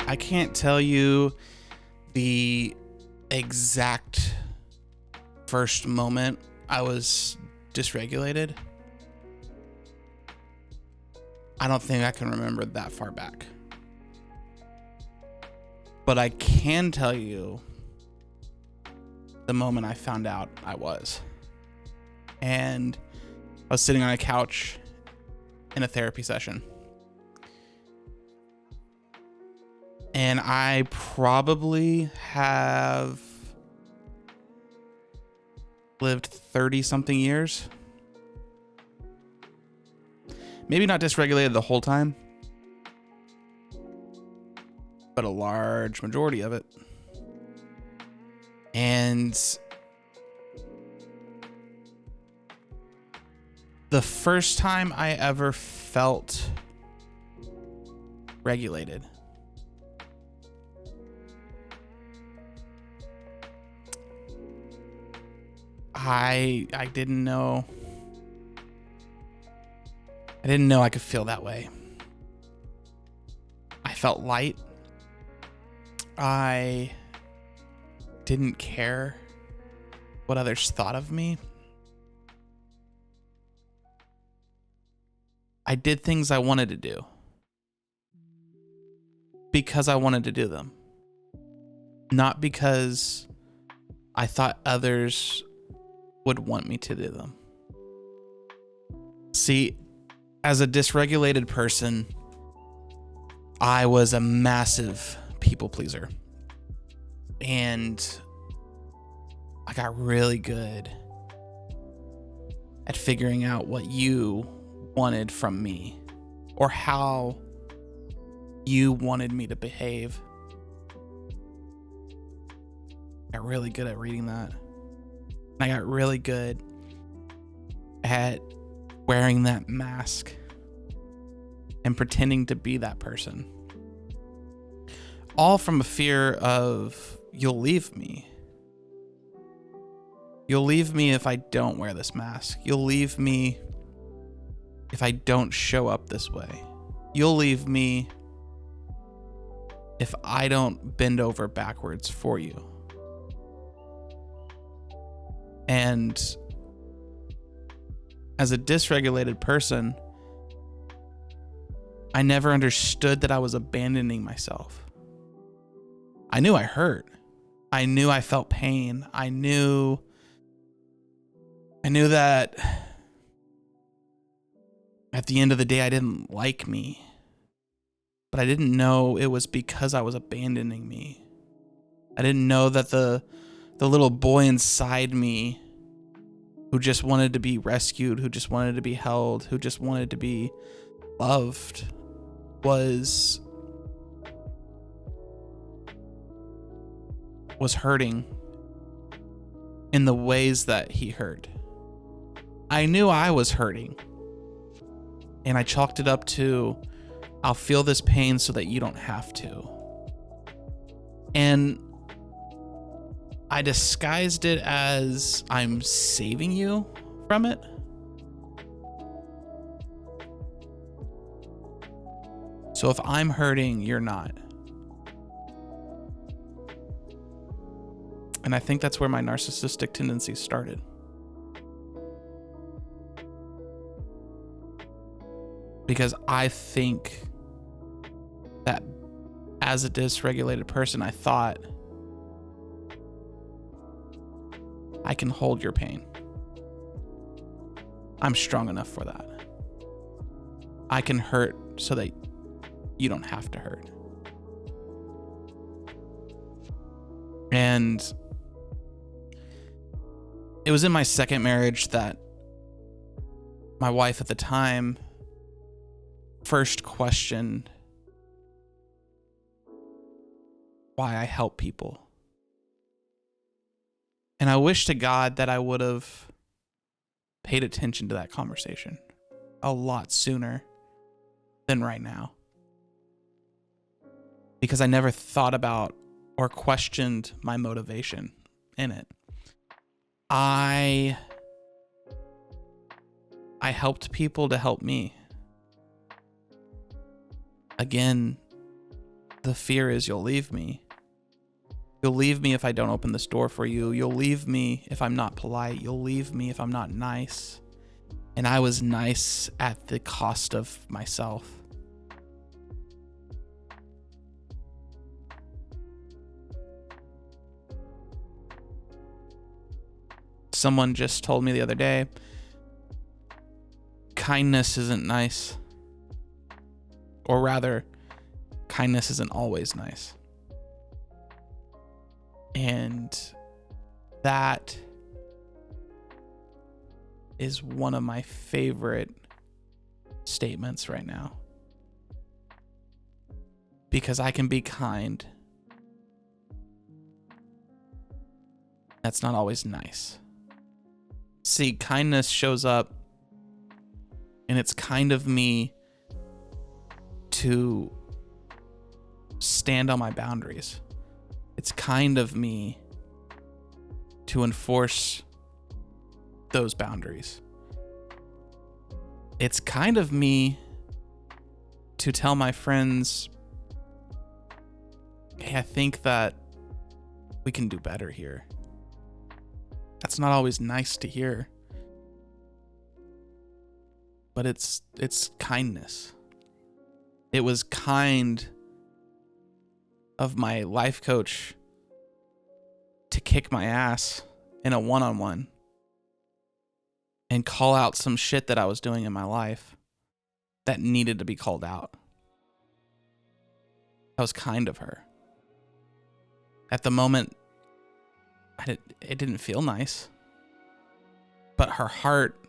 I can't tell you the exact first moment I was dysregulated. I don't think I can remember that far back. But I can tell you the moment I found out I was. And I was sitting on a couch in a therapy session. And I probably have lived 30 something years. Maybe not dysregulated the whole time, but a large majority of it. And the first time I ever felt regulated, I didn't know. I didn't know I could feel that way. I felt light. I didn't care what others thought of me. I did things I wanted to do because I wanted to do them, not because I thought others would want me to do them. See, as a dysregulated person, I was a massive people pleaser. And I got really good at figuring out what you wanted from me or how you wanted me to behave. I got really good at reading that. I got really good at wearing that mask and pretending to be that person. All from a fear of, you'll leave me. You'll leave me if I don't wear this mask. You'll leave me if I don't show up this way. You'll leave me if I don't bend over backwards for you. And as a dysregulated person, I never understood that I was abandoning myself. I knew I hurt. I knew I felt pain. I knew that at the end of the day, I didn't like me. But I didn't know it was because I was abandoning me. I didn't know that the little boy inside me who just wanted to be rescued, who just wanted to be held, who just wanted to be loved was hurting in the ways that he hurt. I knew I was hurting, and I chalked it up to, I'll feel this pain so that you don't have to. And I disguised it as I'm saving you from it. So if I'm hurting, you're not. And I think that's where my narcissistic tendencies started. Because I think that as a dysregulated person, I thought, I can hold your pain. I'm strong enough for that. I can hurt so that you don't have to hurt. And it was in my second marriage that my wife at the time first questioned why I help people. And I wish to God that I would have paid attention to that conversation a lot sooner than right now. Because I never thought about or questioned my motivation in it. I helped people to help me. Again, the fear is you'll leave me. You'll leave me if I don't open this door for you. You'll leave me if I'm not polite. You'll leave me if I'm not nice. And I was nice at the cost of myself. Someone just told me the other day, kindness isn't nice. Or rather, kindness isn't always nice. And that is one of my favorite statements right now. Because I can be kind. That's not always nice. See, kindness shows up, and it's kind of me to stand on my boundaries. It's kind of me to enforce those boundaries. It's kind of me to tell my friends, hey, I think that we can do better here. That's not always nice to hear, but it's kindness. It was kind of my life coach to kick my ass in a one-on-one and call out some shit that I was doing in my life that needed to be called out. That was kind of her. At the moment, it didn't feel nice, but her heart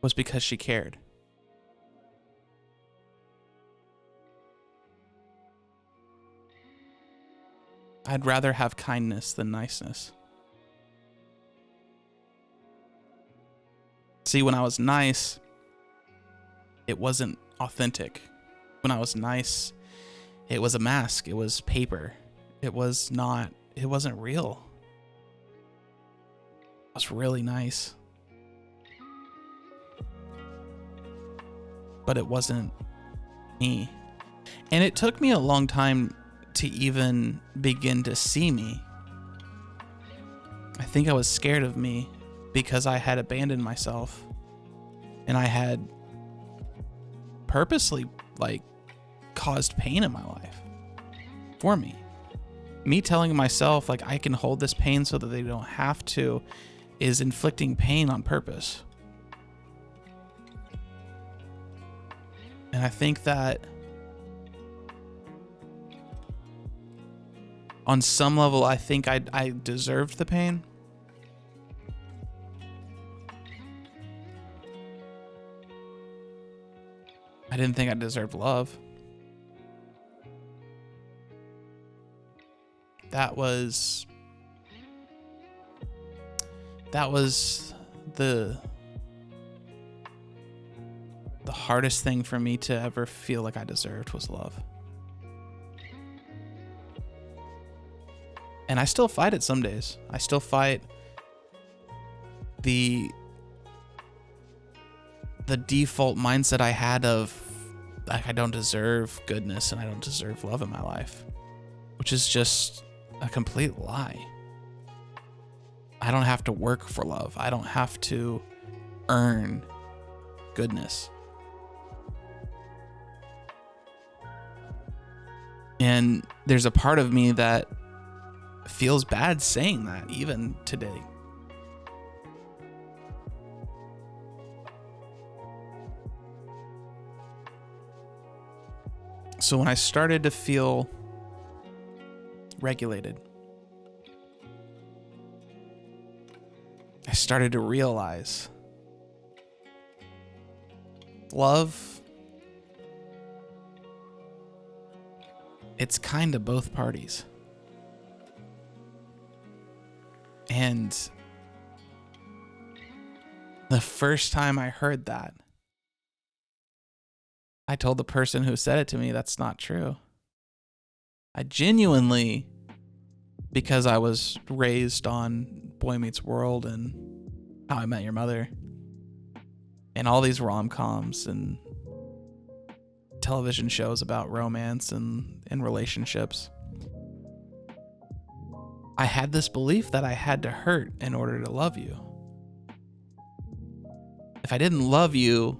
was because she cared. I'd rather have kindness than niceness. See, when I was nice, it wasn't authentic. When I was nice, it was a mask. It was paper. It wasn't real. I was really nice. But it wasn't me. And it took me a long time to even begin to see me. I think I was scared of me because I had abandoned myself, and I had purposely caused pain in my life for me. Me telling myself I can hold this pain so that they don't have to is inflicting pain on purpose. And I think that on some level, I think I deserved the pain. I didn't think I deserved love. That was the hardest thing for me to ever feel like I deserved was love. And I still fight it some days. I still fight the default mindset I had of I don't deserve goodness and I don't deserve love in my life, which is just a complete lie. I don't have to work for love. I don't have to earn goodness. And there's a part of me that feels bad saying that even today. So when I started to feel regulated, I started to realize love it's kind of both parties. And the first time I heard that, I told the person who said it to me, that's not true. I genuinely, because I was raised on Boy Meets World and How I Met Your Mother and all these rom-coms and television shows about romance and relationships, I had this belief that I had to hurt in order to love you. If I didn't love you,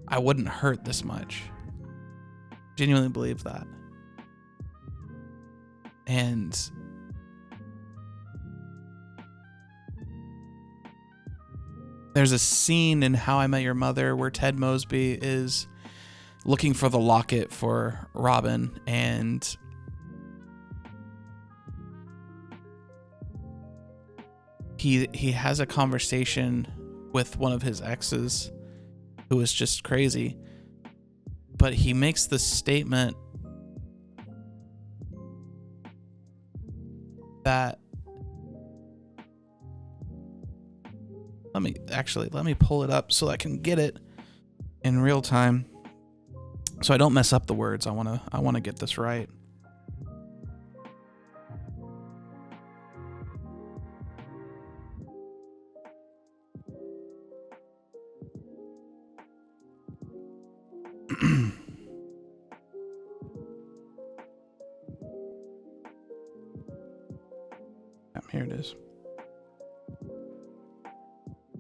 I wouldn't hurt this much. Genuinely believe that. And there's a scene in How I Met Your Mother where Ted Mosby is looking for the locket for Robin, and he has a conversation with one of his exes who is just crazy, but he makes the statement that let me pull it up so I can get it in real time so I don't mess up the words. I want to get this right. Here it is.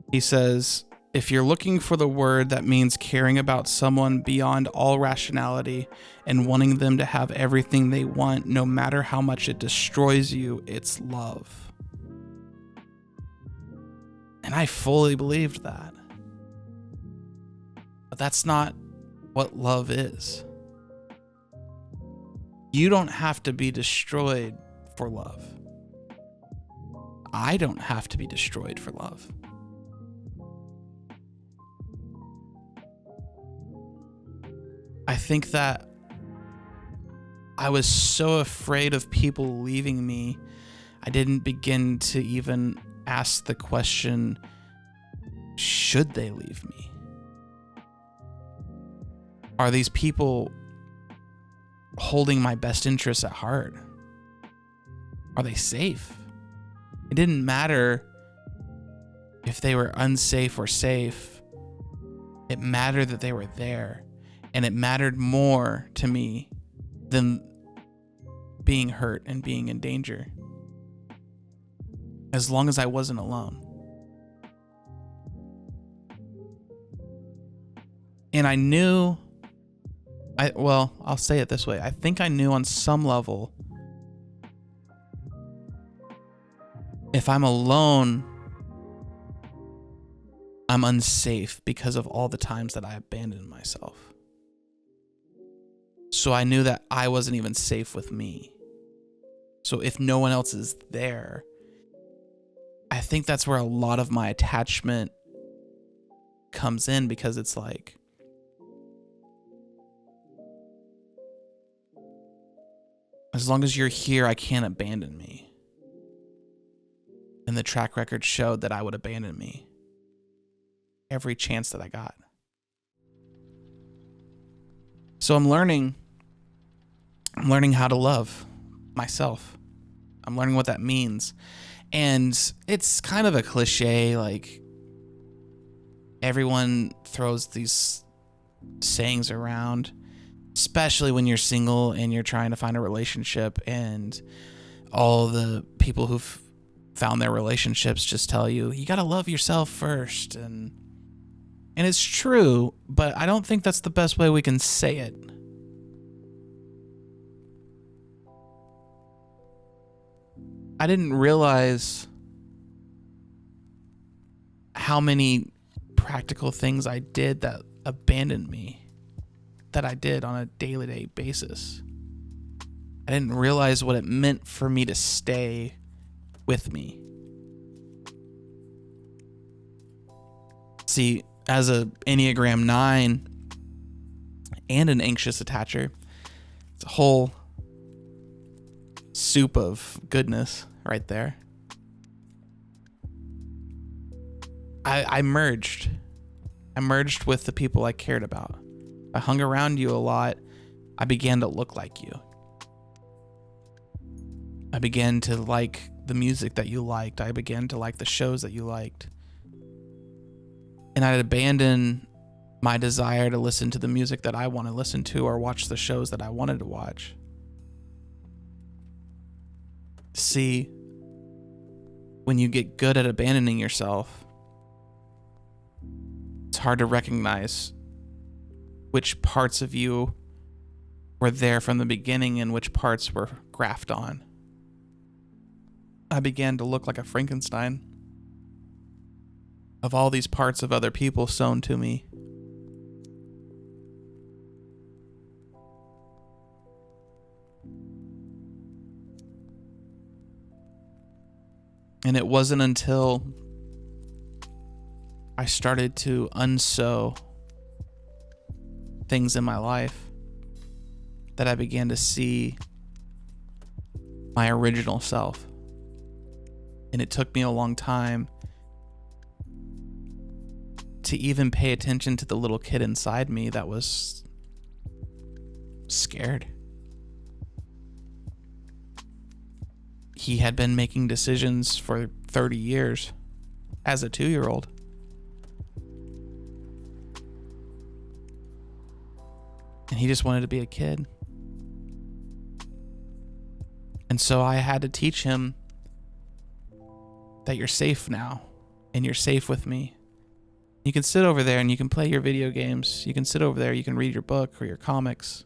He says, if you're looking for the word that means caring about someone beyond all rationality and wanting them to have everything they want, no matter how much it destroys you, it's love. And I fully believed that. But that's not what love is. You don't have to be destroyed for love. I don't have to be destroyed for love. I think that I was so afraid of people leaving me, I didn't begin to even ask the question, should they leave me? Are these people holding my best interests at heart? Are they safe? It didn't matter if they were unsafe or safe. It mattered that they were there. And it mattered more to me than being hurt and being in danger. As long as I wasn't alone. And I knew, I'll say it this way. I think I knew on some level, if I'm alone, I'm unsafe because of all the times that I abandoned myself. So I knew that I wasn't even safe with me. So if no one else is there, I think that's where a lot of my attachment comes in, because it's like, as long as you're here, I can't abandon me. And the track record showed that I would abandon me every chance that I got. So I'm learning how to love myself. I'm learning what that means. And it's kind of a cliche, like everyone throws these sayings around, especially when you're single and you're trying to find a relationship, and all the people who've found their relationships just tell you, you got to love yourself first. And it's true, but I don't think that's the best way we can say it. I didn't realize how many practical things I did that abandoned me, that I did on a day-to-day basis. I didn't realize what it meant for me to stay with me. See, as a Enneagram 9 and an anxious attacher, It's a whole soup of goodness right there. I merged. I merged with the people I cared about. I hung around you a lot. I began to look like you. I began to like the music that you liked. I began to like the shows that you liked. And I'd abandon my desire to listen to the music that I want to listen to or watch the shows that I wanted to watch. See, when you get good at abandoning yourself, it's hard to recognize which parts of you were there from the beginning and which parts were grafted on. I began to look like a Frankenstein of all these parts of other people sewn to me. And it wasn't until I started to unsew things in my life that I began to see my original self. And it took me a long time to even pay attention to the little kid inside me that was scared. He had been making decisions for 30 years as a 2-year-old. And he just wanted to be a kid. And so I had to teach him that you're safe now and you're safe with me. You can sit over there and you can play your video games. You can sit over there, you can read your book or your comics.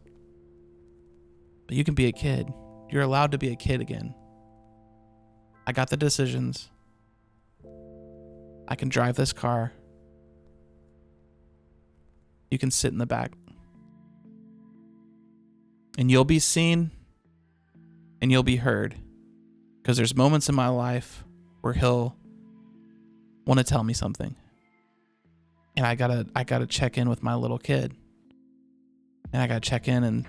But you can be a kid. You're allowed to be a kid again. I got the decisions. I can drive this car. You can sit in the back. And you'll be seen and you'll be heard. Because there's moments in my life where he'll want to tell me something. And I gotta check in with my little kid. And I gotta check in and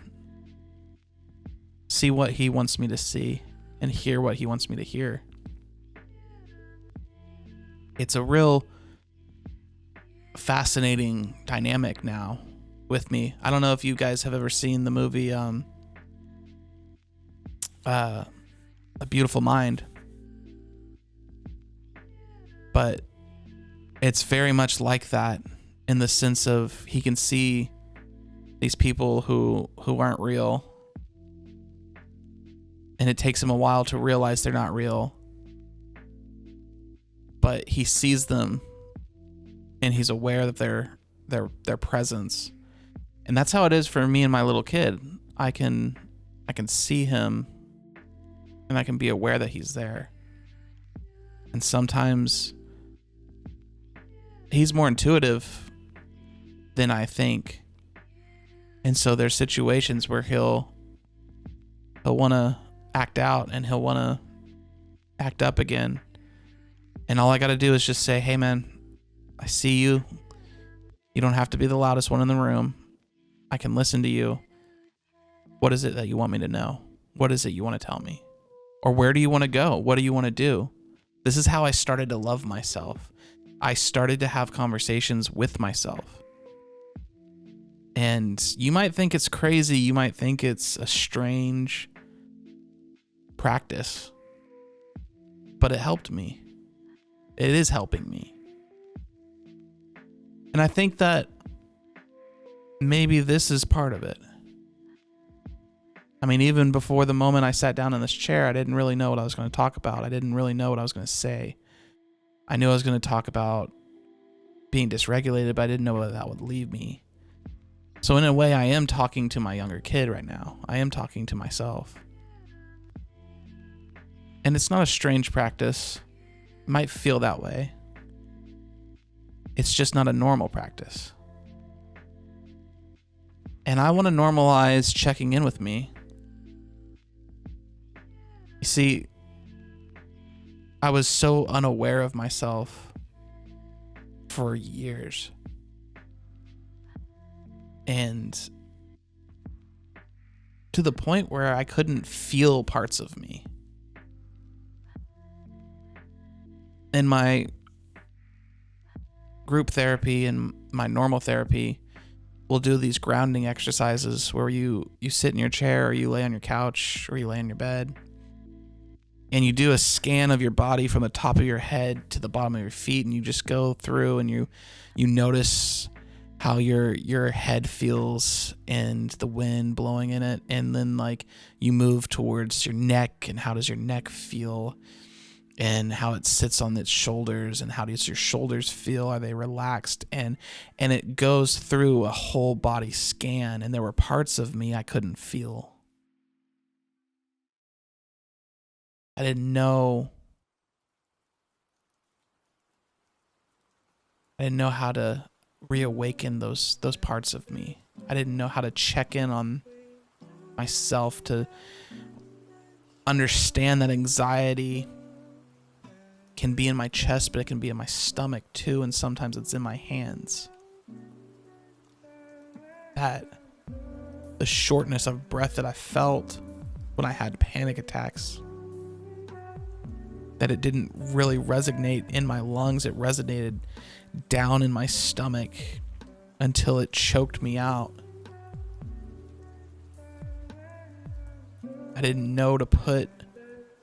see what he wants me to see and hear what he wants me to hear. It's a real fascinating dynamic now with me. I don't know if you guys have ever seen the movie A Beautiful Mind, but it's very much like that in the sense of he can see these people who aren't real, and it takes him a while to realize they're not real, but he sees them and he's aware of their presence. And that's how it is for me and my little kid. I can see him and I can be aware that he's there. And sometimes he's more intuitive than I think. And so there's situations where he'll want to act out and he'll want to act up again. And all I got to do is just say, hey man, I see you. You don't have to be the loudest one in the room. I can listen to you. What is it that you want me to know? What is it you want to tell me? Or where do you want to go? What do you want to do? This is how I started to love myself. I started to have conversations with myself. And you might think it's crazy. You might think it's a strange practice. But it helped me. It is helping me. And I think that maybe this is part of it. I mean, even before the moment I sat down in this chair, I didn't really know what I was going to talk about. I didn't really know what I was going to say. I knew I was going to talk about being dysregulated, but I didn't know where that would leave me. So in a way, I am talking to my younger kid right now. I am talking to myself. And it's not a strange practice. It might feel that way. It's just not a normal practice. And I want to normalize checking in with me. You see, I was so unaware of myself for years. And to the point where I couldn't feel parts of me. In my group therapy and my normal therapy, we'll do these grounding exercises where you sit in your chair, or you lay on your couch, or you lay on your bed, and you do a scan of your body from the top of your head to the bottom of your feet, and you just go through and you notice how your head feels and the wind blowing in it, and then like you move towards your neck, and how does your neck feel, and how it sits on its shoulders, and how does your shoulders feel? Are they relaxed? And it goes through a whole body scan, and there were parts of me I couldn't feel. I didn't know how to reawaken those parts of me. I didn't know how to check in on myself, to understand that anxiety can be in my chest, but it can be in my stomach too, and sometimes it's in my hands. That the shortness of breath that I felt when I had panic attacks, that it didn't really resonate in my lungs, it resonated down in my stomach until it choked me out. I didn't know to put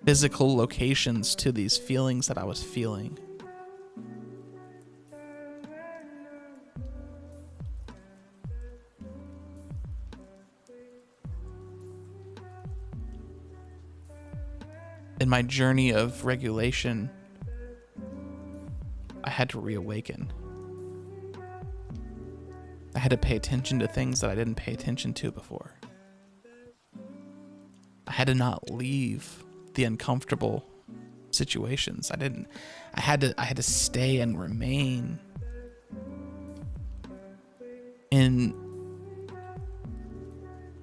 physical locations to these feelings that I was feeling. In my journey of regulation, I had to reawaken. I had to pay attention to things that I didn't pay attention to before. I had to not leave the uncomfortable situations. I had to stay and remain in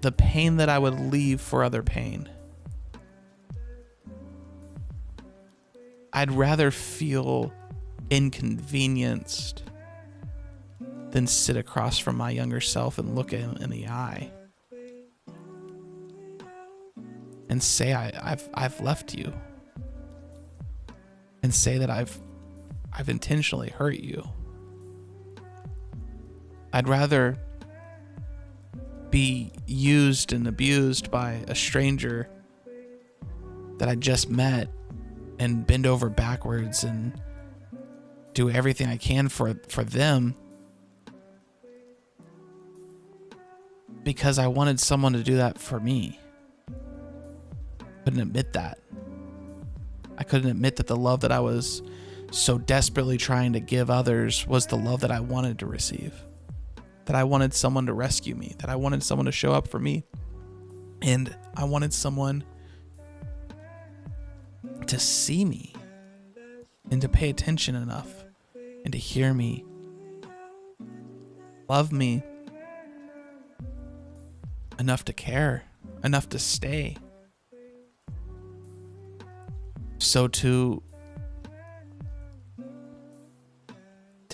the pain that I would leave for other pain. I'd rather feel inconvenienced than sit across from my younger self and look at him in the eye and say I've left you, and say that I've intentionally hurt you. I'd rather be used and abused by a stranger that I just met and bend over backwards and do everything I can for them, because I wanted someone to do that for me. Couldn't admit that. I couldn't admit that the love that I was so desperately trying to give others was the love that I wanted to receive. That I wanted someone to rescue me, that I wanted someone to show up for me, and I wanted someone to see me and to pay attention enough and to hear me, love me enough to care, enough to stay. So to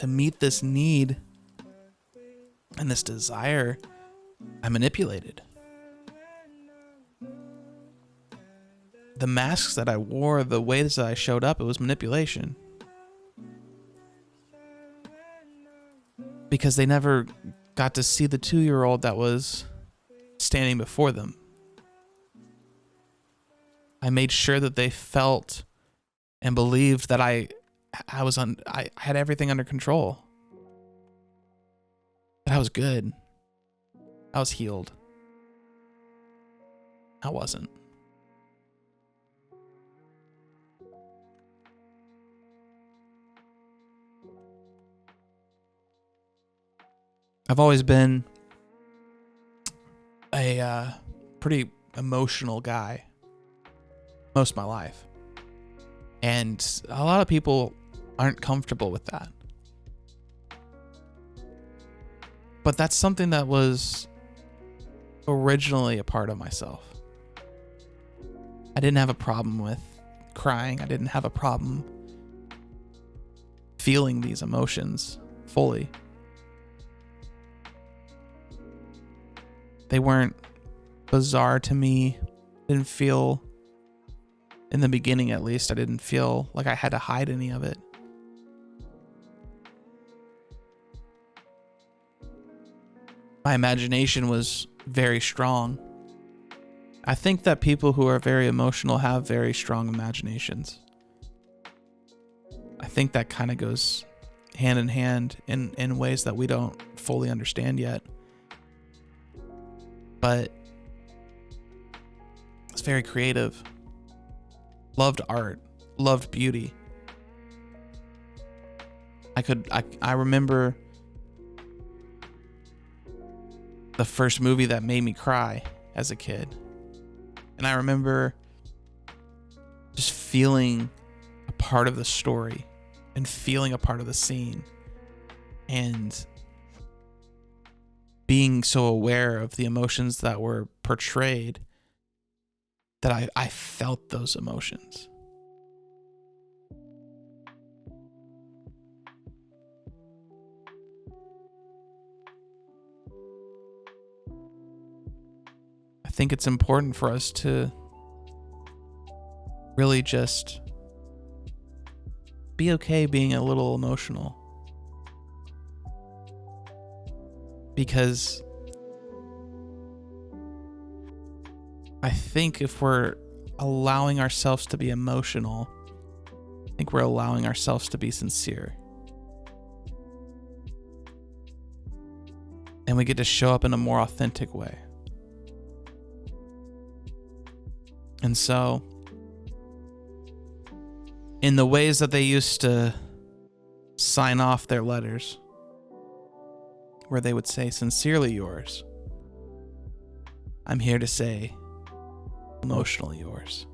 meet this need and this desire, I manipulated. The masks that I wore, the ways that I showed up, it was manipulation. Because they never got to see the 2-year-old that was standing before them. I made sure that they felt and believed that I had everything under control. That I was good. I was healed. I wasn't. I've always been a pretty emotional guy most of my life. And a lot of people aren't comfortable with that. But that's something that was originally a part of myself. I didn't have a problem with crying. I didn't have a problem feeling these emotions fully. They weren't bizarre to me. Didn't feel, in the beginning at least, I didn't feel like I had to hide any of it. My imagination was very strong. I think that people who are very emotional have very strong imaginations. I think that kind of goes hand in hand in ways that we don't fully understand yet. But it's very creative. Loved art, loved beauty. I remember the first movie that made me cry as a kid. And I remember just feeling a part of the story and feeling a part of the scene and being so aware of the emotions that were portrayed that I felt those emotions. I think it's important for us to really just be okay being a little emotional. Because I think if we're allowing ourselves to be emotional, I think we're allowing ourselves to be sincere. And we get to show up in a more authentic way. And so, in the ways that they used to sign off their letters, where they would say, "Sincerely yours," I'm here to say, emotionally yours.